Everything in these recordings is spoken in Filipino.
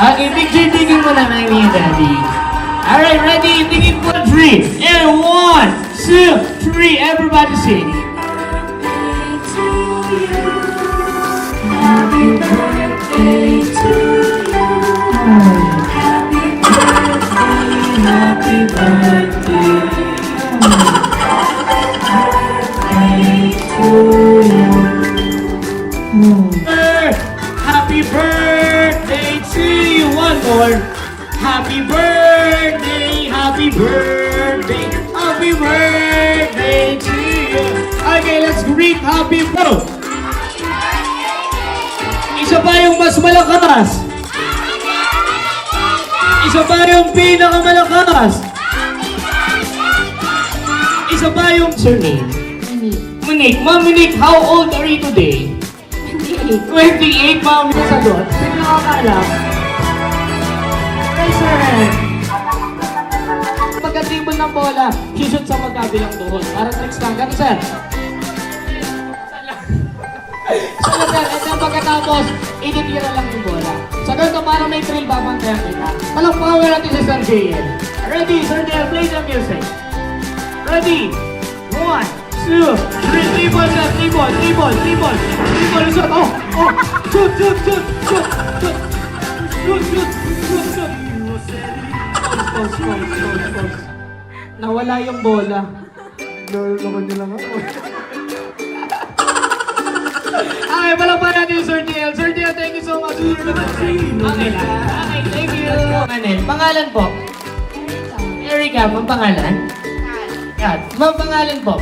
Okay, picture taking muna ng ni Daddy. Alright, ready? Tingin po 3. And 1, 2, 3. Everybody sing. Happy birthday to you. Happy birthday, happy birthday. To you. Happy birthday to you. One more. Happy birthday, happy birthday, happy birthday to you. Okay, let's greet Happy Bro. Isa pa yung mas malakas. Isa pa yung pinakamalakas. Isa pa yung surname. Monique. Ma'am Monique, how old are you today? 28, ma'am. Sagot. Sino nakakaalam? Yes, sir. Pagkatibol ng bola, shoot sa magkabilang tuhod. Para tricks lang. Gano'n, sir? Sir, and then pagkatapos, ititira lang yung bola. Sa ganito, para may thrill, babantayan kita. Palakpakan natin si Sir JL. Ready, Sir JL, play the music. Ready? 1, 2, 3, 3 ball, sir. 3 ball, 3 ball, 3 ball. 3 ball, shoot. Oh, oh. Shoot, shoot, shoot, shoot, shoot. Shoot, shoot, shoot, shoot. Pause. Nawala yung bola. Laman niyo lang ako. Okay, palakpakan natin yung Sir JL. Sir JL, thank you so much. Okay lang. Okay, thank you. Manel, pangalan po? Erica, ma'am pangalan? Yan, ma'am pangalan po?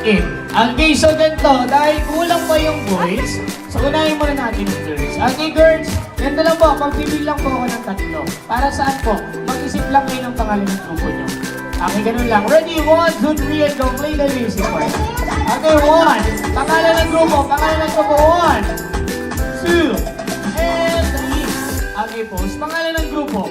Okay. Okay, so ganito, dahil kulang pa yung boys, so unahin muna natin yung girls. Okay, girls, ganito lang po, magpipil lang po ako ng 3. Para saan po? Mag-isip lang kayo ng pangalan ng grupo nyo. Okay, ganun lang. Ready? 1, 2, 3, and go. Play the music part. Okay, 1. Pangalan ng grupo. 1, 2, and 3. Okay, pause. Pangalan ng grupo.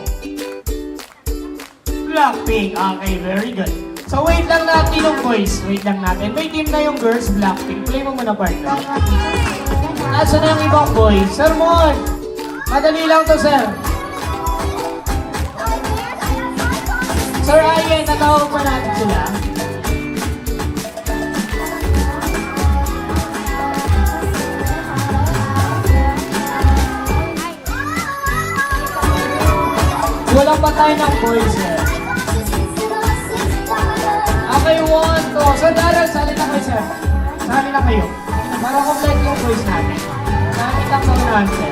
Blackpink. Okay, very good. So, wait lang natin yung boys. Wait lang natin. May team na yung girls, Blackpink. Play mo muna, partner. Nasaan na yung ibang boys? Sir Mon! Madali lang to, sir. Sir Ayen, natawag pa natin sila. Wala pa tayo ng boys, sir. Okay, 1, 2. Sir Daryl, sali na kayo, sir. Sali na kayo. Para complete yung boys natin. Lapit lang sa unahan, sir.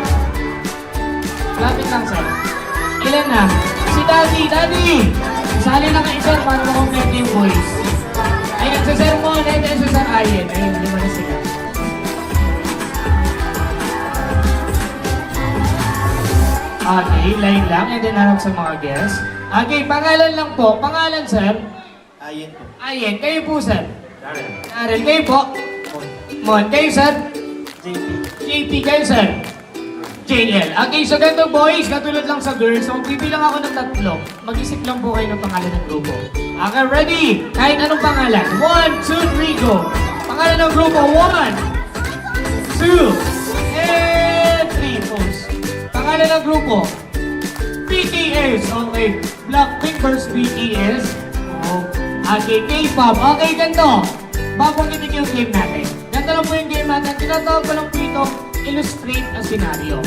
Lapit lang, sir. Ilan na? Si Daddy! Daddy! Sali na kayo, sir, para ma-complete yung boys. Ayun, si Sir Mon, and then si Sir Ayen. Ayun, 5 na sila. Okay, line lang, and then harap sa mga guests. Okay, pangalan lang po. Pangalan, sir? Ayen po. Ayen. Kayo po, sir? Darren. Darren. Kayo po? Mon. Kayo, sir? JP. JP. Kayo, sir? JL. Okay, so ganito boys, katulad lang sa girls, so magbibilang ako ng 3. Mag-isip lang po kayo ng pangalan ng grupo. Okay, ready? Kahit anong pangalan. 1, 2, 3, go! Pangalan ng grupo. 1, 2, and 3. Pause. Pangalan ng grupo. BTS. Okay. Blackpink versus BTS. Oh. Okay, K-pop. Okay, ganito. Babanggitin yung game natin. Ganito lang po yung game natin. Tinatawag ko lang po ito, illustrate a scenario.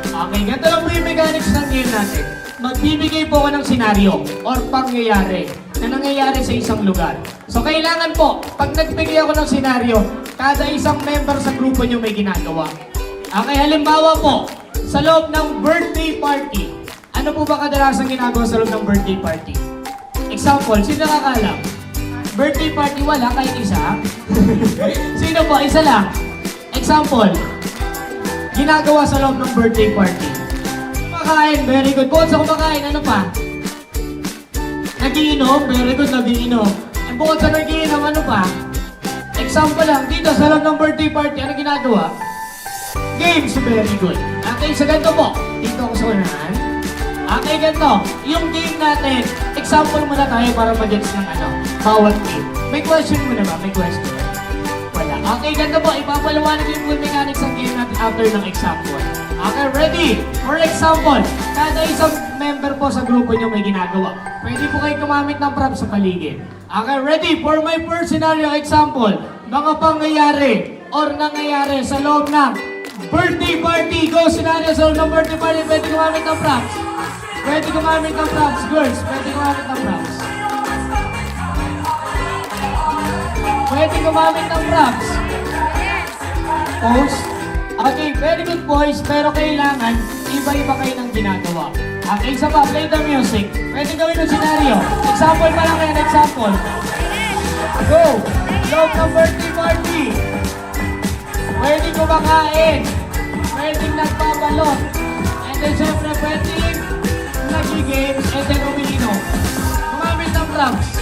Okay, ganito lang po yung mechanics ng game natin. Magbibigay po ako ng scenario or pangyayari na nangyayari sa isang lugar. So, kailangan po, pag nagbigay ako ng scenario, kada isang member sa grupo nyo may ginagawa. Okay, halimbawa po, sa loob ng birthday party, ano po ba kadalasan ginagawa sa loob ng birthday party? Example, sino nakakalam? Birthday party, wala kahit isa. Sino po? Isa lang. Example, ginagawa sa loob ng birthday party. Kumakain, very good. Bukod sa kumakain, ano pa? Nagiinom, very good, nagiinom. And bukod sa nagiinom, ano pa? Example lang, dito sa loob ng birthday party, ano ginagawa? Games, very good. Okay, so ganito po. Dito ako sa unahan. Okay, ganito. Yung game natin, example muna tayo para mag-gets ng bawat game. May question muna ba? May question? Wala. Okay, ganito po. Ipapaliwanag yung full mechanics ng game natin after ng example. Okay, ready? For example, kada isang member po sa grupo nyo may ginagawa. Pwede po kayo gumamit ng props sa paligid. Okay, ready? For my first scenario example, mga pangyayari or nangyayari sa loob ng birthday party. Go scenario sa loob ng birthday party. Pwede gumamit ng props. Pwede gumamit ng props, girls. Pwede gumamit ng props. Pwede gumamit ng props. Pose. Okay, very good boys, pero kailangan iba-iba kayo ng ginagawa. Okay, isa pa, play the music. Pwede gawin ng scenario. Example pa lang yan, example. Go! Love ng birthday party. Pwede kumakain. Pwede nagpabalot. And then syempre pwede nag-games and then umiinom. Gumamit ng props.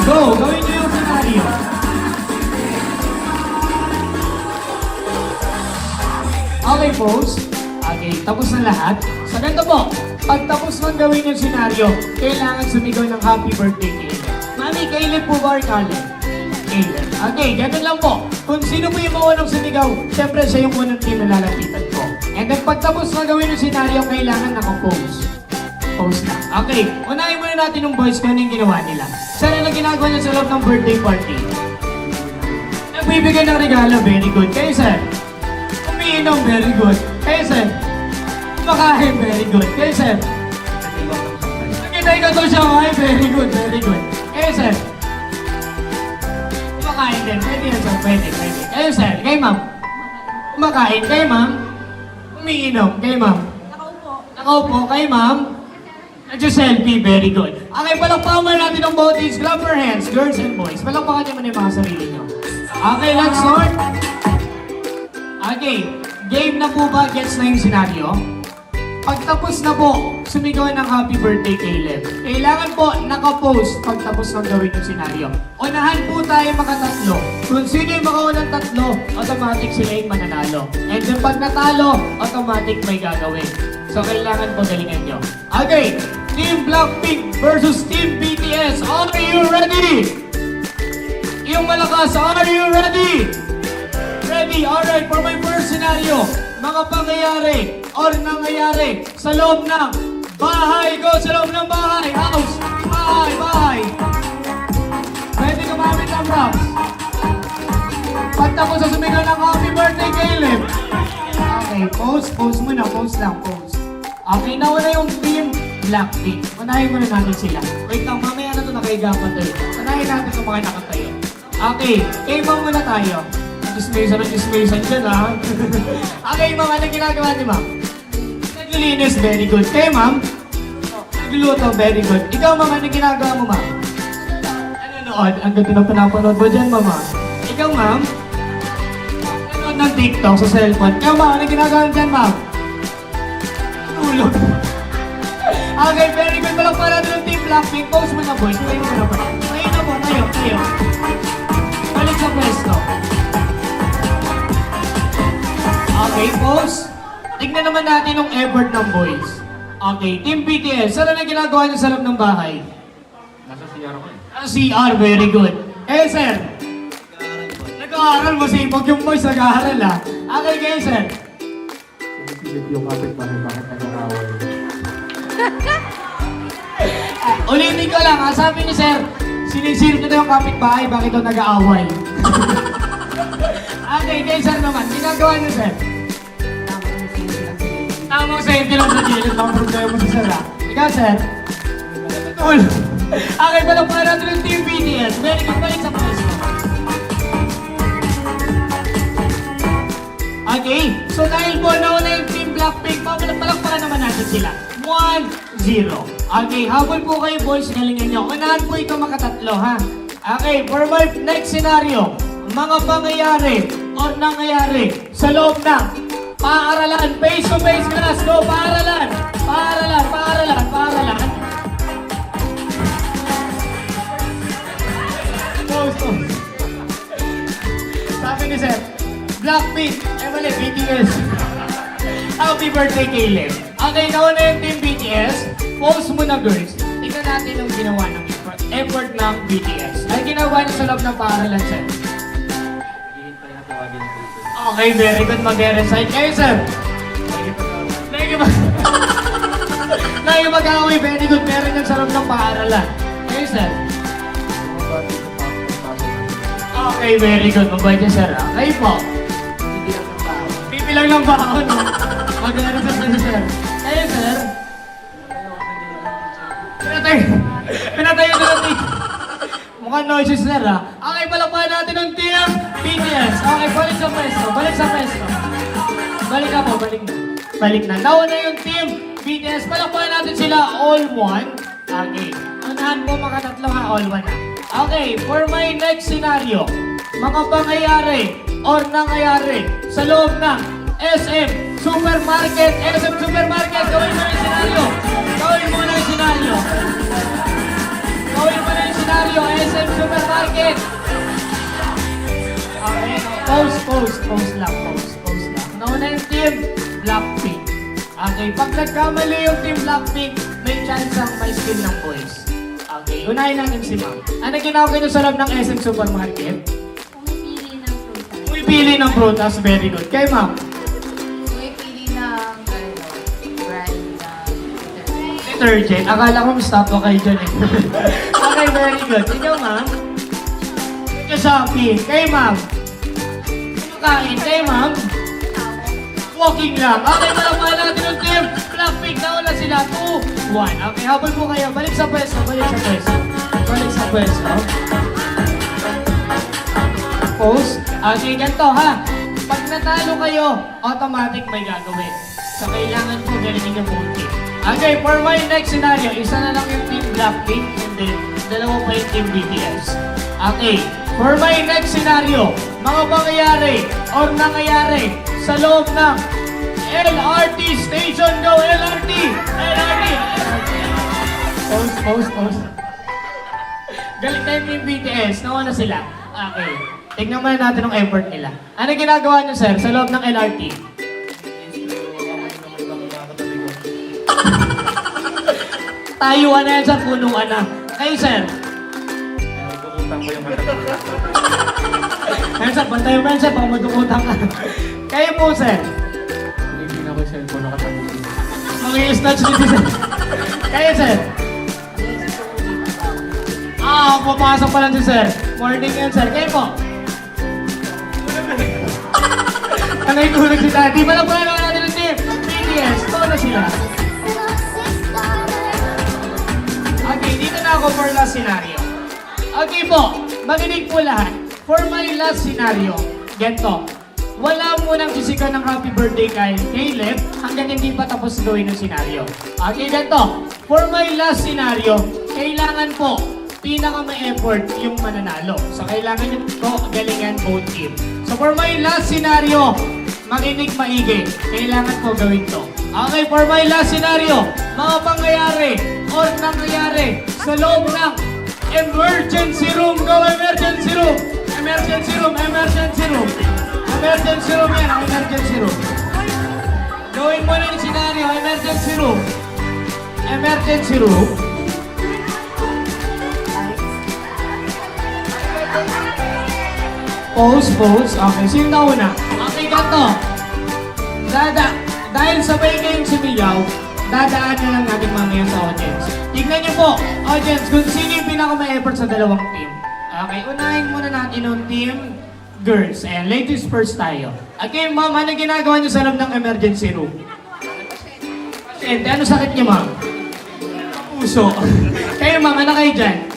Go! Gawin niyo yung scenario. Okay, pose. Okay, tapos na lahat. Sa ganito po, pag tapos mong gawin yung scenario, kailangan sumigaw ng happy birthday, Caleb. Mami, Caleb po ba or Caleb? Caleb. Okay, ganun lang po. Kung sino po yung maunang sumigaw, syempre siya yung unang team na lalapitan ko. And then pag tapos na gawin yung scenario, kailangan naka-pose. Pose na. Okay, unahin muna natin yung boys kung ano yung ginawa nila. Sana na ginagawa niya sa loob ng birthday party. Nagbibigay ng regalo, very good. Kayo, sir? Umiinom, very good. Kayo, sir? Kumakain, very good. Kayo, sir? Nakitay ka to siya, okay? Very good, very good. Kayo, sir? Kumakain din. Pwede yan, sir. Pwede, pwede. Kayo, sir? Kayo, ma'am? Kumakain. Kayo, ma'am? Umiinom. Kayo, ma'am? Nakaupo. Kayo, ma'am? Selfie, very good. Okay, palakpakan muna natin ang bodies. Grab your hands, girls and boys. Palakpakan niyo muna yung mga sarili niyo. Okay, let's start. Okay, game na po ba? Gets na yung senaryo? Pagtapos na po, sumigaw ng happy birthday, Caleb. Kailangan po naka-post pagtapos ng gawin yung senaryo. Unahan po tayo makatatlo. Kung sino yung makaunang tatlo, automatic sila yung mananalo. And then pag natalo, automatic may gagawin. So kailangan po galingan nyo. Okay, Team Blackpink versus Team BTS. Are you ready? Yung malakas, are you ready? Ready, alright, for my first scenario. Mga pangyayari or nangyayari sa loob ng bahay. Go sa loob ng bahay. House, bahay, bahay. Pwede gumamit ng props. Pagtapos sa sumigaw ng happy birthday, Caleb. Okay, pose muna, pose lang, pose. Okay, nauna yung Team Blackpink. Unahin muna natin sila. Wait lang, mamaya na ito nakahigapan tayo. Unahin natin ito mga nakatayo. Okay, kay ma'am muna tayo. Chismisan dyan, ha? Okay, ma'am, anong ginagawa ni ma'am? Naglilinis, very good. Kay ma'am? Nagluluto, very good. Ikaw, ma'am, anong ginagawa mo, ma'am? Nanonood. Ang ganda na pinapanood mo dyan, ma'am. Ikaw, ma'am? Nanonood ng TikTok sa cellphone. Ikaw, ma'am, anong ginagawa mo dyan, ma'am? Tulog. Okay, very good. Palakpakan natin ng Team Blackpink. Pose mo na, boys. Tayo mo na ba? Tayo na po, tayo. Balik sa pwesto. Okay, pause. Tignan naman natin yung effort ng boys. Okay, Team BTS. Saan na ginagawa niyo sa loob ng bahay? Nasa CR ko eh. CR, very good. Eh, sir? Nag-aaral mo si Ipag yung boys, nag-aaral ah. Okay, kayo, sir? Pinipilit yung kapit-bahay, bakit nag-aaway? Ulitin ko lang, sabi ni sir, sinisilip nyo na yung kapitbahay, bakit ito nag-aaway? Okay, kayo, sir naman, ginagawa niyo, sir? Tamang safety lang sa gilid, mga problema mo sa sir ah. Ikaw, sir? Cool. Okay, palakpakan natin yung Team BTS. Very good, balik sa pwesto. Okay, so dahil po nauna yung Team Blackpink, palakpakan naman natin sila. 1-0. Okay, habol po kayo boys, galingan nyo. Unahan po ito makatatlo, ha? Okay, for my next scenario, mga pangyayari o nangyayari sa loob ng paaralan. Face to face, class. Go, paaralan. Pause. Sabi ni Sir, Blackpink, mali, BTS. Happy birthday, Caleb. Okay, nauna yung Team BTS. Pause muna, girls. Tingnan natin. natin yung ginawa ng effort ng BTS. Ay ginawa niyo sa loob ng paaralan, sir. Okay, very good. Mag-recite kayo, sir. Nakikipag-away, very good. Meron yung sa loob ng paaralan. Kayo, sir. Okay, very good. Mabait niya, sir. Kayo po. Bibilang ng baon. Mag-recite na, sir. Kayo, sir. Pinatayo na natin. Mukhang noises sir ha. Okay, palapahan natin ng team BTS. Okay, balik sa pwesto. Balik sa pwesto. Balik na po, balik na. Balik na. Nauna yung team BTS. Palapahan natin sila all one. Okay. Unahan po mga tatlo ha, all one ha. Okay, for my next scenario, mga pangyayari or nangyayari sa loob ng SM Supermarket. SM Supermarket, gawin mo yung scenario. Gawin mo na yung scenario. Gawin mo na yung scenario, SM Supermarket. Okay, pause lang. Nauna yung team Blackpink. Okay, pag nagkamali yung team Blackpink, may chance ang may skill ng boys. Okay, unahin natin si ma'am. Ano ginagawa nyo sa loob ng SM Supermarket? Pumipili ng prutas. Pumipili ng prutas, very good. Kay ma'am? Pumipili ng brand na Detergent. Akala ko stop ko kayo dyan eh. Okay, very good. Ikaw ma'am? Ikaw shopping. Kay ma'am? Ano kain? Kay ma'am? Walking lang. Okay, malapahan natin yung team. Blackpink na wala sila. 2, 1. Okay, habol po kayo. Balik sa pwesto. Pause. Okay, ganito ha. Pag natalo kayo, automatic may gagawin. So, kailangan po galingan yung buong team. Okay, for my next scenario, isa na lang yung team Blackpink and then dalawa pa yung team BTS. Okay, for my next scenario, mga pangyayari or nangyayari sa loob ng LRT Station. Go LRT! Pause. Galing tayo yung BTS. Nauna sila. Okay. Tignan muna natin ang effort nila. Ano ginagawa niyo, sir, sa loob ng LRT? Tayuan na yan, sir. Punuan na. Kayo, sir. Ayun, sir. Bantayan mo yan, sir. Baka magkukutang ka. Kayo po, sir. Hindi na ko yung cellphone nakatabi. Mag-i-snatch dito, sir. Kayo, sir. Papasok pa lang si sir. Morning yan, sir. Kayo po. Ano yung tulog si daddy? Malapala naman natin ang team. BTS. Ito na sila. Okay, dito na ako for last scenario. Okay po, makinig po lahat. For my last scenario, ganito. Wala munang sisikan ng happy birthday kay Caleb hanggang hindi pa tapos gawin ng scenario. Okay, ganito. For my last scenario, kailangan po pinaka may effort yung mananalo. So, kailangan nyo ko galingan both team. So, for my last scenario, makinig maigi. Kailangan ko gawin to. Okay, for my last scenario, mga pangyayari or nangyayari sa loob ng emergency room. Go emergency room! Emergency room! Emergency room! Emergency room yan! Emergency room! Gawin mo na yung scenario. Emergency room! Emergency room! Pause. Okay, sino na una? Okay, ganito. Dahil sabay kayong sumigaw, dadaan na lang natin mamaya sa audience. Tignan niyo po, audience, kung sino yung pinaka-ma-effort sa dalawang team. Okay, unahin muna natin yung team girls. And ladies first tayo. Okay, ma'am, ano ginagawa niyo sa loob ng emergency room? Ano sakit niyo, ma'am? Puso. Kayo, ma'am, ano kayo dyan?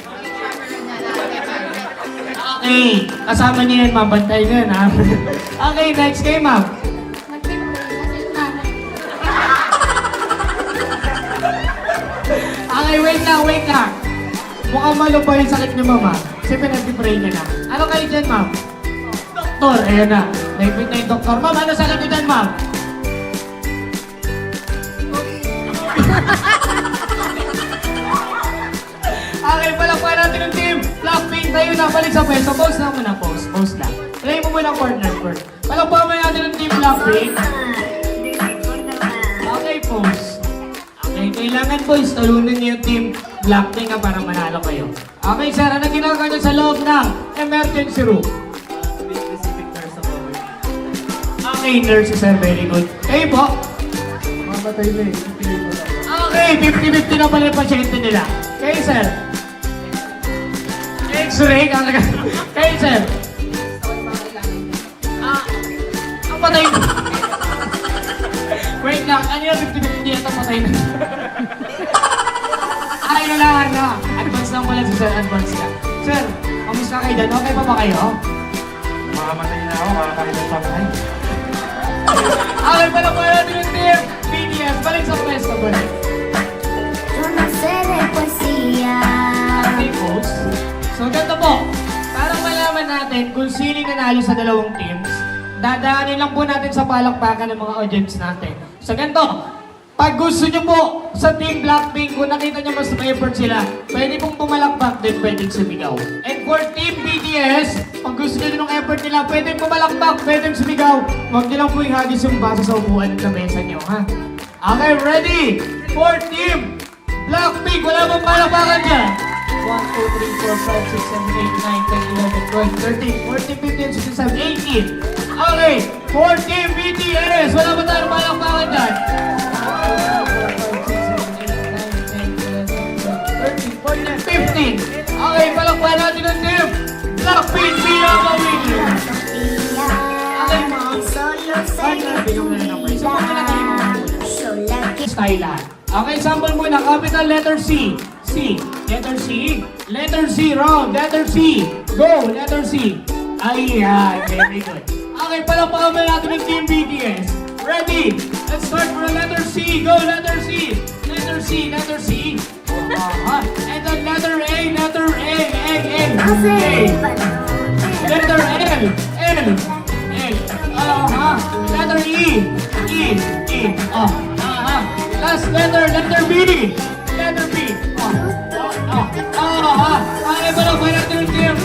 Okay, kasama niyo yan, ma'am. Bantay nyo yan, ha? Okay, next kayo, ma'am. Okay, wait lang. Mukhang malupa yung sakit niyo, ma'am, ha? Kasi pinag-pray niya na. Ano kayo dyan, ma'am? Doktor, ayan na. Naipit na yung doktor. Ma'am, ano sakit niyo dyan, ma'am? Okay, palakpan natin yung team. Blackpink, tayo na. Balik sa pwesto. Pause na muna. Pause lang. Try mo muna corner first. Palakpan natin yung team Blackpink. Okay, pause. Okay, kailangan boys, talunan niyo yung team Blackpink para manalo kayo. Okay, sir, ano ginagawa niyo sa loob ng emergency room? Okay, nurse, sir, very good. Kayo po? Mamatay na eh. Pipili ko lang. Okay, 50-50 na pala yung pasyente nila. Kayo, sir? X-ray? Kayo, sir? Ang patay na. Wait lang, ano yung 50-50 ito patay na? Ay, na lang, ano? Advance lang pala si sir, advance lang. Sir, kamusta kayo dyan? Okay pa ba kayo? Makamatay na ako, makakain ng pangay. Okay, pala po natin yung team BTS. Balik sa pwesto, balik. Yo no sé de poesía. Okay, folks. So, ganito po. Para malaman natin kung sino yung nanalo sa dalawang teams, dadaanin lang po natin sa palakpakan ng mga audience natin. So, ganito. Pag gusto nyo po sa Team Blackpink, kung nakita nyo mas may effort sila, pwede pong pumalakpak din, pwedeng sumigaw. And for Team BTS, pag gusto nyo ng effort nila, pwedeng pumalakpak, pwedeng sumigaw. Huwag nyo lang po ihagis yung baso sa upuan at sa mesa nyo, ha? Okay, ready? For Team Blackpink, wala bang palakpakan dyan? 1, 2, 3, 4, 5, 6, 7, 8, 9, 10, 11, 12, 13, 14, 15, 16, 17, 18. Okay, for Team BTS, wala ba tayong palakpakan dyan? 15. Okay, palakpakan natin ang team Blackpink bilang ang winner. Okay, ma'am. Solo sé que tu vida sola que Thailand. Okay, sample muna. Capital letter C. C. Letter C. Letter C. Round. Letter C. Go. Letter C. Ayan. Very good. Okay, palakpakan muna natin ang team BTS. Ready? Let's start for the letter C. Go. Letter C. Letter C. Letter C. And then letter A. Letter A. A. A. no sé A. de valor. Letter L. L. L. Letter E. E. E. Last letter. Letter B. Letter B. Okay, palakpakan natin ang team.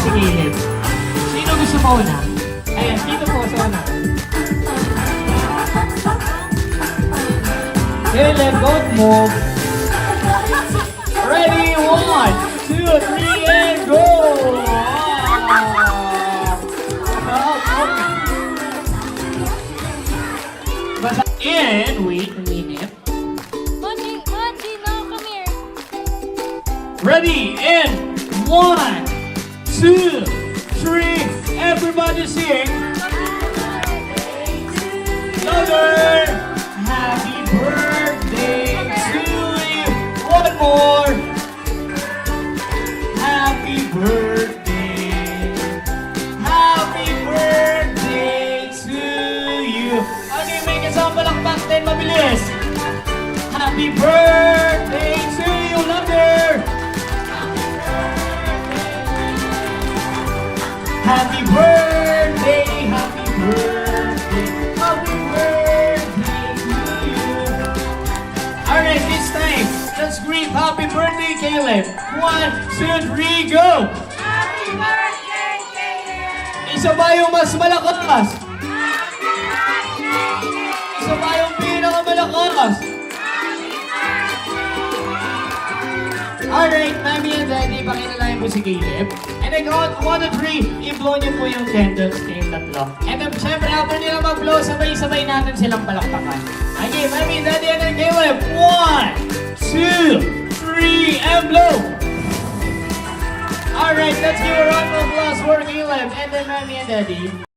si Caleb. Sino gusto mo una? Ayan, dito po sa una. Caleb, don't move. Ready, 1, 2, 3, and go! Basta, and wait a minute. Mochi, no, come here. Ready, and 1, 2, 3, everybody sing. Louder! Happy birthday to you. One more. Happy birthday. Happy birthday to you. Okay, may kasama palakpak din, mabilis. Happy birthday to you, louder. Happy birthday, happy birthday, happy birthday to you. Alright, this time, let's greet happy birthday, Caleb. 1, 2, 3, go! Happy birthday, Caleb! Isa ba yung mas malakas? Isa ba yung pinakamalakas? Alright, Mami and Daddy, pakinalayan po si Caleb. And then, 1, 2, 3, i-blow niyo po yung candles kayong tatlo. And then, syempre, after nila mag-blow, sabay-sabay natin silang palakpakan. Okay, Mami, Daddy, and then Caleb. 1, 2, 3, and blow! Alright, let's give a round of applause for Caleb and then Mami and Daddy.